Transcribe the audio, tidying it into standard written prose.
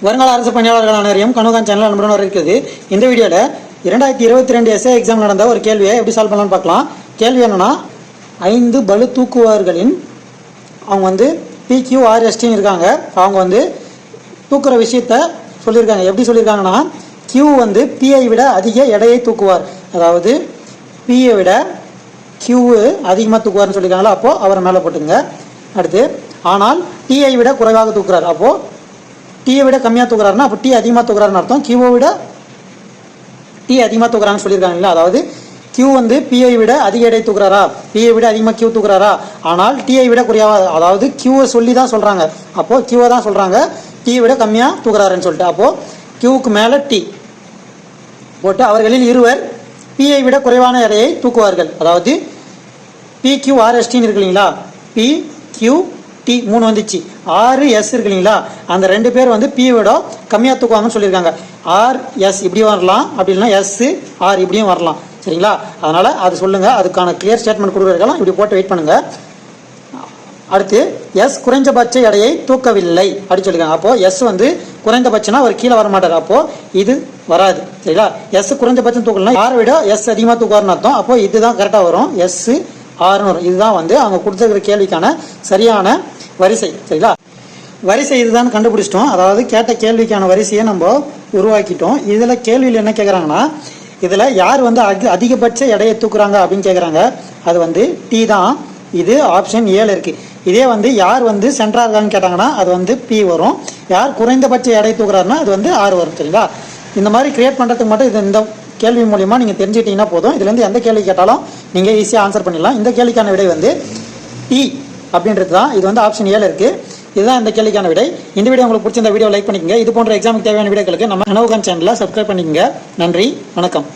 வருங்கால அரசு பணியாளர்கள் அனைவரையும் கனவுகான் சேனல் அன்புடன் வரவேற்கிறது. இந்த வீடியோவில் 2022 எஸ்ஏ எக்ஸாம் நடந்த ஒரு கேள்வியை எப்படி சால்வ் பண்ணலாம்னு பார்க்கலாம். கேள்வி என்னன்னா, 5 பளு தூக்குவார்களின் அவங்க PQRSTன்னு இருக்காங்க. அவங்க தூக்குற விஷயத்த சொல்லியிருக்காங்க. எப்படி சொல்லியிருக்காங்கன்னா, Q Pஐ விட அதிக எடையை தூக்குவார், அதாவது Pயை விட Q அதிகமாக தூக்குவார்னு சொல்லியிருக்காங்களா, அப்போது அவரை மேலே போட்டுங்க. அடுத்து, ஆனால் Tஐ விட குறைவாக தூக்குறார், அப்போது Tயை விட கம்மியாக தூக்குறாருன்னா அப்போ T அதிகமாக தூக்குறாருன்னு அர்த்தம். Qவை விட T அதிகமாக தூக்குறான்னு சொல்லியிருக்காங்களா, அதாவது Q Pயை விட அதிக எடை தூக்குறாரா, Pயை விட அதிகமாக Q தூக்குறாரா, ஆனால் Tயை விட குறைவா, அதாவது Qவை சொல்லி தான் சொல்கிறாங்க, அப்போது Qவை தான் சொல்கிறாங்க Tயை விட கம்மியாக தூக்குறாருன்னு சொல்லிட்டு, அப்போது Qவுக்கு மேலே T போட்டு அவர்களில் இருவர் Pயை விட குறைவான எடையை தூக்குவார்கள். அதாவது PQRSTன்னு இருக்கு இல்லைங்களா, PQT 3 வந்துச்சு, 6S இருக்கு இல்லைங்களா, அந்த 2 பேர் Pயை விட கம்மியாக தூக்குவாங்கன்னு சொல்லியிருக்காங்க. RS இப்படி வரலாம், அப்படி இல்லைன்னா SR இப்படியும் வரலாம், சரிங்களா. அதனால் அது சொல்லுங்கள், அதுக்கான கிளியர் ஸ்டேட்மெண்ட் கொடுக்குறதுக்கெல்லாம் இப்படி போட்டு வெயிட் பண்ணுங்கள். அடுத்து, S குறைந்தபட்ச எடையை தூக்கவில்லை அப்படின்னு சொல்லியிருக்காங்க. அப்போது S குறைந்தபட்சம்னா அவர் கீழே வர மாட்டார், அப்போது இது வராது, சரிங்களா. S குறைந்தபட்சம் தூக்கலன்னா யாரை விட S அதிகமாக தூக்குவார்னு அர்த்தம். அப்போது இதுதான் கரெக்டாக வரும், SRன்னு வரும். இதுதான் அவங்க கொடுத்துருக்கிற கேள்விக்கான சரியான வரிசை, சரிங்களா. வரிசை இதுதான் கண்டுபிடிச்சிட்டோம், அதாவது கேட்ட கேள்விக்கான வரிசையை நம்ம உருவாக்கிட்டோம். இதில் கேள்வியில் என்ன கேட்குறாங்கன்னா, இதில் யார் அதிகபட்ச எடையை தூக்குறாங்க அப்படின்னு கேட்குறாங்க. அது T தான். இது ஆப்ஷன் ஏல இருக்குது. இதே யார் சென்டராக இருக்கான்னு கேட்டாங்கன்னா அது P வரும். யார் குறைந்தபட்ச எடை தூக்குறாருன்னா அது R வரும், சரிங்களா. இந்த மாதிரி கிரியேட் பண்ணுறதுக்கு மட்டும் இந்த கேள்வி மூலிமா நீங்கள் தெரிஞ்சுக்கிட்டீங்கன்னா போதும். இதுலேருந்து எந்த கேள்வி கேட்டாலும் நீங்கள் ஈஸியாக ஆன்சர் பண்ணிடலாம். இந்த கேள்விக்கான விடை T அப்படின்றது தான். இது ஆப்ஷன் ஏல இருக்குது. இதுதான் இந்த கேள்விக்கான விடை. இந்த வீடியோ உங்களுக்கு பிடிச்சிருந்த வீடியோ லைக் பண்ணிக்கங்க. இது போன்ற எக்ஸாமுக்கு தேவையான வீடியோக்களுக்கு நம்ம கனவுகான் சேனலை சப்ஸ்கிரைப் பண்ணிக்கங்க. நன்றி, வணக்கம்.